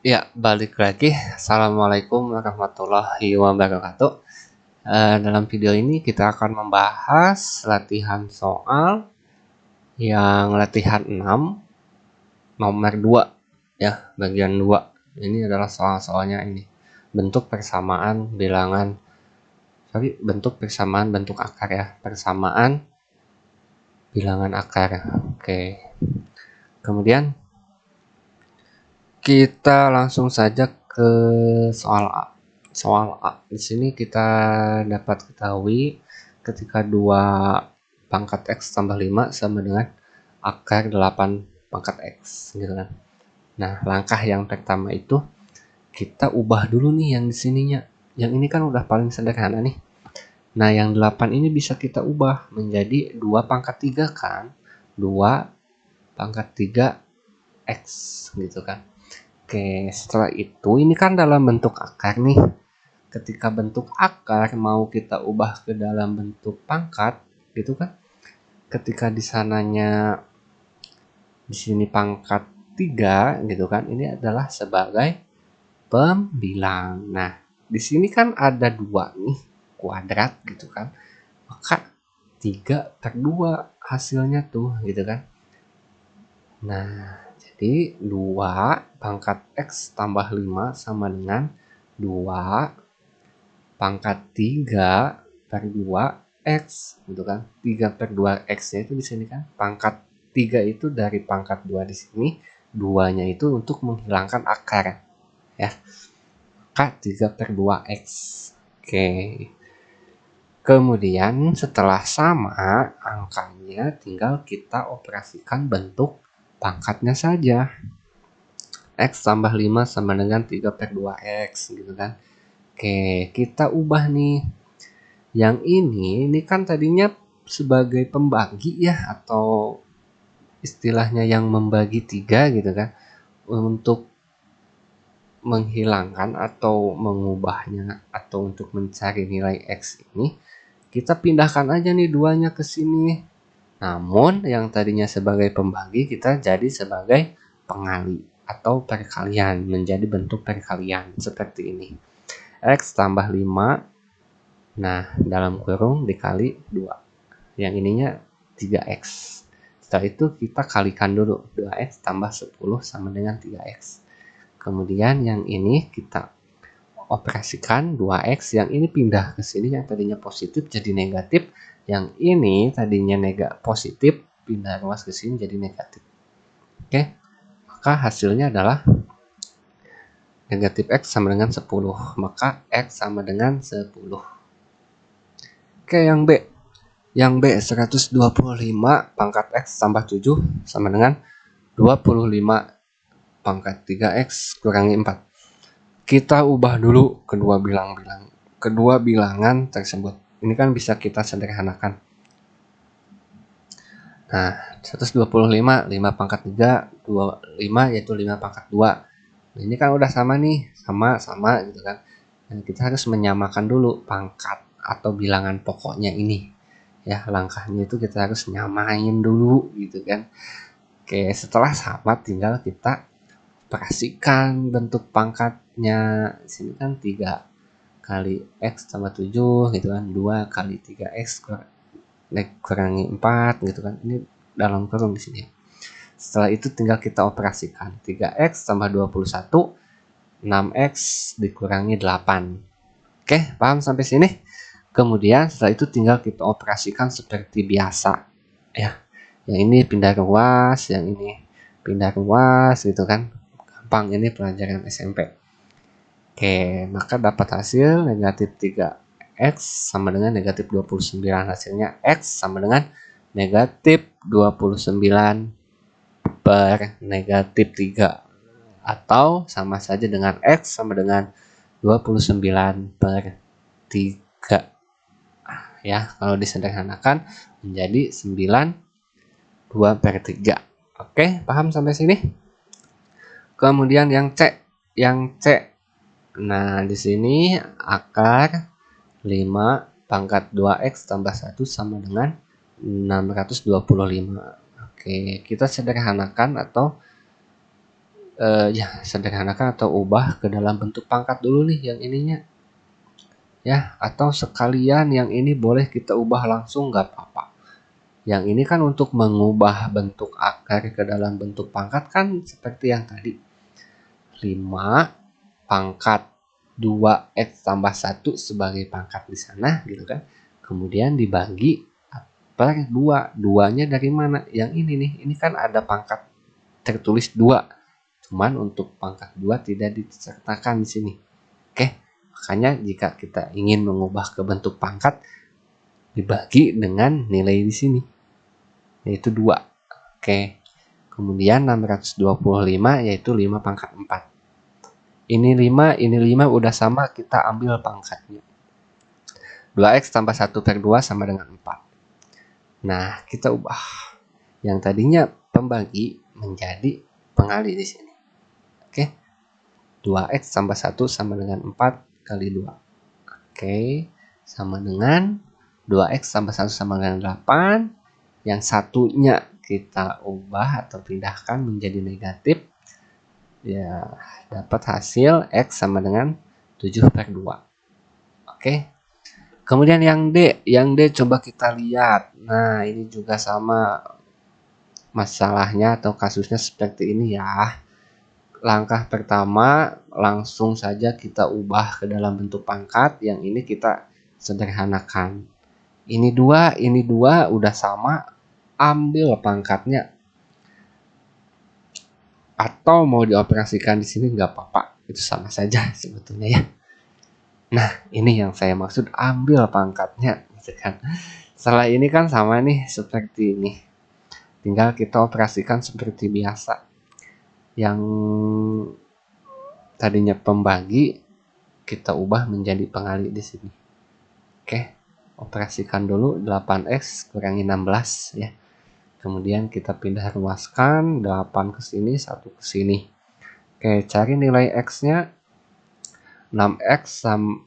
Ya, balik lagi. Assalamualaikum warahmatullahi wabarakatuh. Dalam video ini kita akan membahas latihan soal yang latihan 6 nomor 2 ya, bagian 2. Ini adalah soal-soalnya ini. Bentuk persamaan bilangan bentuk persamaan bentuk akar ya. Persamaan bilangan akar. Oke. Kemudian kita langsung saja ke soal A. Soal A. Di sini kita dapat ketahui ketika 2 pangkat X tambah 5 sama dengan akar 8 pangkat X gitu kan. Nah, langkah yang pertama itu kita ubah dulu nih yang di sininya. Yang ini kan udah paling sederhana nih. Nah, yang 8 ini bisa kita ubah menjadi 2 pangkat 3 kan. 2 pangkat 3 X gitu kan. Oke, setelah itu ini kan dalam bentuk akar nih. Ketika bentuk akar mau kita ubah ke dalam bentuk pangkat, gitu kan? Ketika di sananya di sini pangkat 3 gitu kan. Ini adalah sebagai pembilang. Nah, di sini kan ada 2 nih, kuadrat gitu kan. Maka 3/2 hasilnya tuh gitu kan. Nah, jadi 2 pangkat X tambah 5 sama dengan 2 pangkat 3/2 X gitu kan. 3/2 X nya itu di sini kan. Pangkat 3 itu dari pangkat 2 di sini, 2-nya itu untuk menghilangkan akar ya. Maka 3/2 X. Oke. Kemudian setelah sama angkanya tinggal kita operasikan bentuk pangkatnya saja. X tambah 5 sama dengan 3/2 X gitu kan. Oke, kita ubah nih. Yang ini kan tadinya sebagai pembagi ya, atau istilahnya yang membagi 3 gitu kan. Untuk menghilangkan atau mengubahnya atau untuk mencari nilai X ini, kita pindahkan aja nih 2-nya ke sini. Namun yang tadinya sebagai pembagi kita jadi sebagai pengali atau perkalian, menjadi bentuk perkalian seperti ini. X tambah 5, nah dalam kurung dikali 2. Yang ininya 3X. Setelah itu kita kalikan dulu. 2X tambah 10 sama dengan 3X. Kemudian yang ini kita operasikan 2X, yang ini pindah ke sini, yang tadinya positif jadi negatif, yang ini tadinya positif pindah ruas ke sini jadi negatif. Oke, maka hasilnya adalah negatif X sama dengan 10, maka X sama dengan 10. Oke, yang B. Yang B 125 pangkat X tambah 7 sama dengan 25 pangkat 3X kurangi 4. Kita ubah dulu kedua bilangan tersebut. Ini kan bisa kita sederhanakan. Nah, 125, 5 pangkat 3, 25 yaitu 5 pangkat 2. Nah, ini kan udah sama nih, sama gitu kan. Dan kita harus menyamakan dulu pangkat atau bilangan pokoknya ini. Ya, langkahnya itu kita harus nyamain dulu gitu kan. Oke, setelah sama tinggal kita operasikan bentuk pangkatnya. Di sini kan 3 kali X tambah 7 gitu kan. 2 kali 3X kurangi 4 gitu kan. Ini dalam kurung di sini. Setelah itu tinggal kita operasikan. 3X tambah 21, 6X dikurangi 8. Oke, paham sampai sini? Kemudian setelah itu tinggal kita operasikan seperti biasa. Ya, yang ini pindah ruas, yang ini pindah ruas gitu kan. Gampang, ini pelajaran SMP. Oke, maka dapat hasil negatif 3X sama dengan negatif 29. Hasilnya X sama dengan negatif 29 per negatif 3. Atau sama saja dengan X sama dengan 29 per 3. Ya, kalau disederhanakan menjadi 2 per 3. Oke, paham sampai sini? Kemudian yang C. Nah, di sini akar 5 pangkat 2X tambah 1 sama dengan 625. Oke, kita sederhanakan atau ya sederhanakan atau ubah ke dalam bentuk pangkat dulu nih yang ininya. Ya, atau sekalian yang ini boleh kita ubah langsung nggak apa-apa. Yang ini kan untuk mengubah bentuk akar ke dalam bentuk pangkat kan seperti yang tadi. 5 pangkat 2x tambah 1 sebagai pangkat di sana gitu kan. Kemudian dibagi per 2. 2-nya dari mana? Yang ini nih. Ini kan ada pangkat tertulis 2. Cuman untuk pangkat 2 tidak disertakan di sini. Oke. Makanya jika kita ingin mengubah ke bentuk pangkat dibagi dengan nilai di sini yaitu 2. Oke. Kemudian 625 yaitu 5 pangkat 4. Ini 5 udah sama, kita ambil pangkatnya. 2x tambah 1 per 2 sama dengan 4. Nah, kita ubah. Yang tadinya pembagi menjadi pengali di sini. Oke. 2x tambah 1 sama dengan 4 kali 2. Oke. Sama dengan 2x tambah 1 sama dengan 8. Yang satunya kita ubah atau pindahkan menjadi negatif. Ya, dapat hasil X sama dengan 7 per 2. Oke. Kemudian yang D coba kita lihat. Nah, ini juga sama masalahnya atau kasusnya seperti ini ya. Langkah pertama langsung saja kita ubah ke dalam bentuk pangkat. Yang ini kita sederhanakan. Ini 2 udah sama, ambil pangkatnya. Atau mau dioperasikan di sini nggak apa-apa, itu sama saja sebetulnya ya. Nah, ini yang saya maksud, ambil pangkatnya gitu kan. Setelah ini kan sama nih seperti ini, tinggal kita operasikan seperti biasa. Yang tadinya pembagi kita ubah menjadi pengali di sini. Oke, operasikan dulu 8x kurangi 16 ya. Kemudian kita pindah ruaskan 8 ke sini, 1 ke sini. Oke, cari nilai x-nya. 6x sama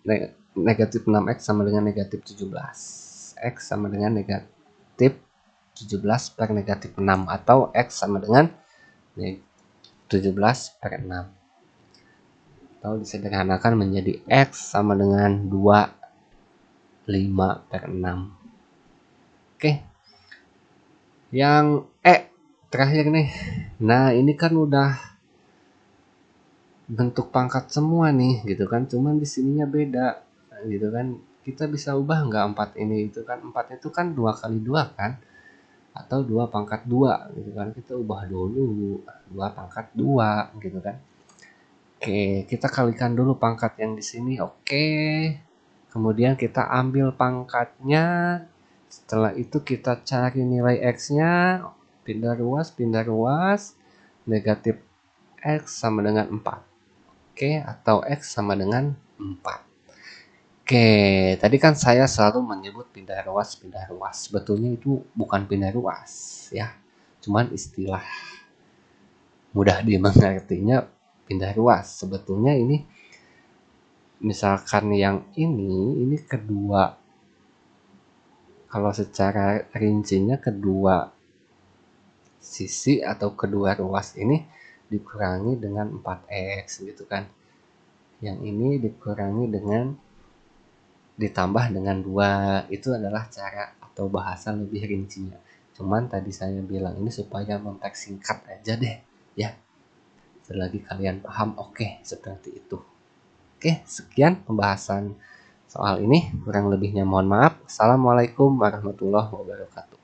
negatif 6x sama dengan negatif 17. X sama dengan negatif 17 per negatif 6 atau x sama dengan 17 per 6. Atau disederhanakan menjadi x sama dengan 25 per 6. Oke. Yang terakhir nih. Nah, ini kan udah bentuk pangkat semua nih gitu kan, cuman di sininya beda gitu kan. Kita bisa ubah nggak 4 ini itu kan, 4 itu kan 2 kali 2 kan, atau 2 pangkat 2 gitu kan. Kita ubah dulu 2 pangkat 2 gitu kan. Oke, kita kalikan dulu pangkat yang di sini. Oke, kemudian kita ambil pangkatnya. Setelah itu kita cari nilai x-nya, pindah ruas, negatif x sama dengan 4. Oke, atau X sama dengan 4. Oke, tadi kan saya selalu menyebut pindah ruas. Sebetulnya itu bukan pindah ruas ya. Cuman istilah mudah dimengertinya pindah ruas. Sebetulnya ini misalkan yang ini kedua, kalau secara rincinya kedua sisi atau kedua ruas ini dikurangi dengan 4x gitu kan. Yang ini dikurangi dengan ditambah dengan 2. Itu adalah cara atau bahasa lebih rincinya. Cuman tadi saya bilang ini supaya mempersingkat aja deh ya. Selagi kalian paham, oke, seperti itu. Oke, sekian pembahasan soal ini. Kurang lebihnya mohon maaf. Assalamualaikum warahmatullahi wabarakatuh.